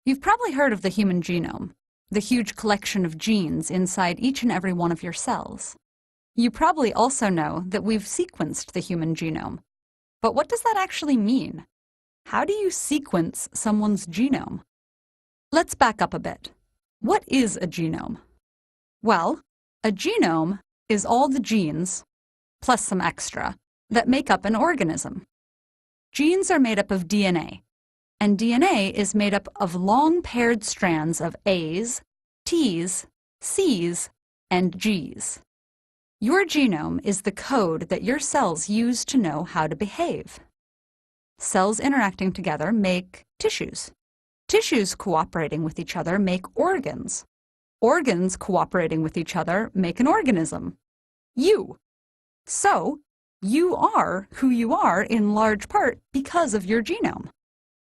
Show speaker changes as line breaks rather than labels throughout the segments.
You've probably heard of the human genome, the huge collection of genes inside each and every one of your cells. You probably also know that we've sequenced the human genome. But what does that actually mean? How do you sequence someone's genome? Let's back up a bit. What is a genome? Well, a genome is all the genes, plus some extra, that make up an organism. Genes are made up of DNA, and DNA is made up of long paired strands of A's, T's, C's, and G's. Your genome is the code that your cells use to know how to behave. Cells interacting together make tissues. Tissues cooperating with each other make organs. Organs cooperating with each other make an organism. You. So, you are who you are in large part because of your genome.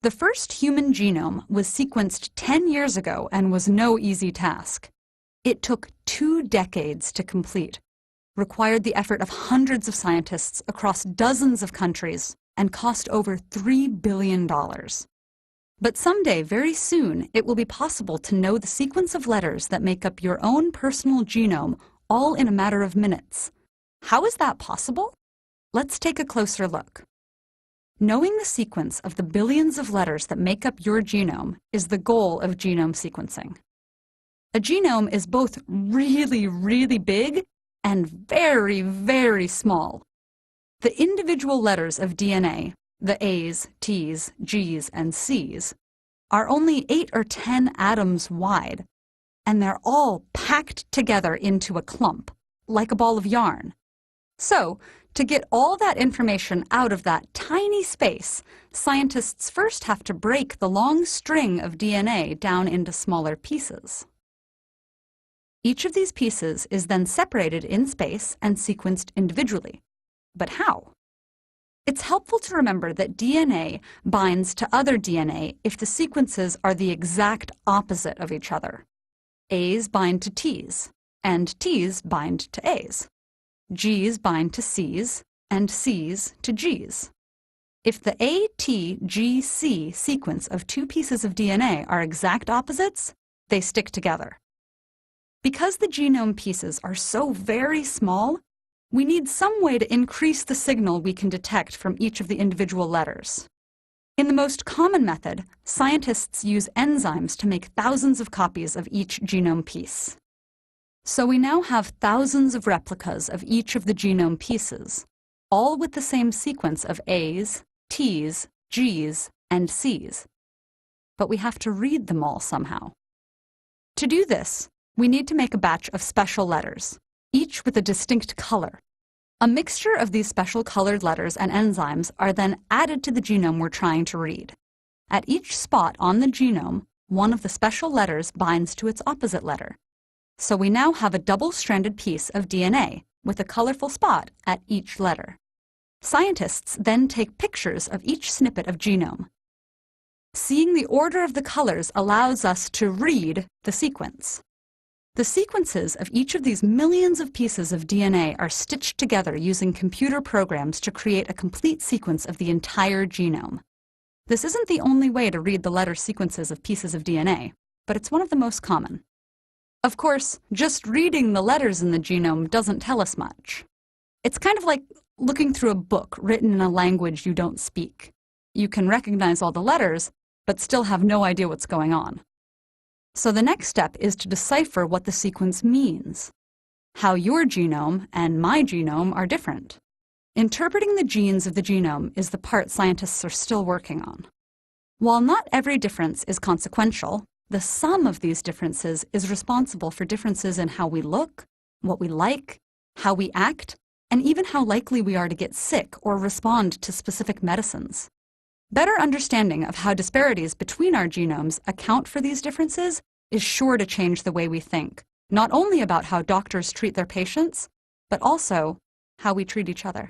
The first human genome was sequenced 10 years ago and was no easy task. It took 2 decades to complete, required the effort of hundreds of scientists across dozens of countries, and cost over $3 billion. But someday, very soon, it will be possible to know the sequence of letters that make up your own personal genome all in a matter of minutes. How is that possible? Let's take a closer look. Knowing the sequence of the billions of letters that make up your genome is the goal of genome sequencing. A genome is both really, really big and very, very small. The individual letters of DNA, the A's, T's, G's, and C's, are only 8 or 10 atoms wide, and they're all packed together into a clump, like a ball of yarn. So, to get all that information out of that tiny space, scientists first have to break the long string of DNA down into smaller pieces. Each of these pieces is then separated in space and sequenced individually. But how? It's helpful to remember that DNA binds to other DNA if the sequences are the exact opposite of each other. A's bind to T's, and T's bind to A's. G's bind to C's, and C's to G's. If the A-T-G-C sequence of 2 pieces of DNA are exact opposites, they stick together. Because the genome pieces are so very small, we need some way to increase the signal we can detect from each of the individual letters. In the most common method, scientists use enzymes to make thousands of copies of each genome piece. So we now have thousands of replicas of each of the genome pieces, all with the same sequence of A's, T's, G's, and C's. But we have to read them all somehow. To do this, we need to make a batch of special letters, each with a distinct color. A mixture of these special colored letters and enzymes are then added to the genome we're trying to read. At each spot on the genome, one of the special letters binds to its opposite letter. So we now have a double-stranded piece of DNA with a colorful spot at each letter. Scientists then take pictures of each snippet of genome. Seeing the order of the colors allows us to read the sequence. The sequences of each of these millions of pieces of DNA are stitched together using computer programs to create a complete sequence of the entire genome. This isn't the only way to read the letter sequences of pieces of DNA, but it's one of the most common. Of course, just reading the letters in the genome doesn't tell us much. It's kind of like looking through a book written in a language you don't speak. You can recognize all the letters, but still have no idea what's going on. So the next step is to decipher what the sequence means, how your genome and my genome are different. Interpreting the genes of the genome is the part scientists are still working on. While not every difference is consequential, the sum of these differences is responsible for differences in how we look, what we like, how we act, and even how likely we are to get sick or respond to specific medicines. Better understanding of how disparities between our genomes account for these differences is sure to change the way we think, not only about how doctors treat their patients, but also how we treat each other.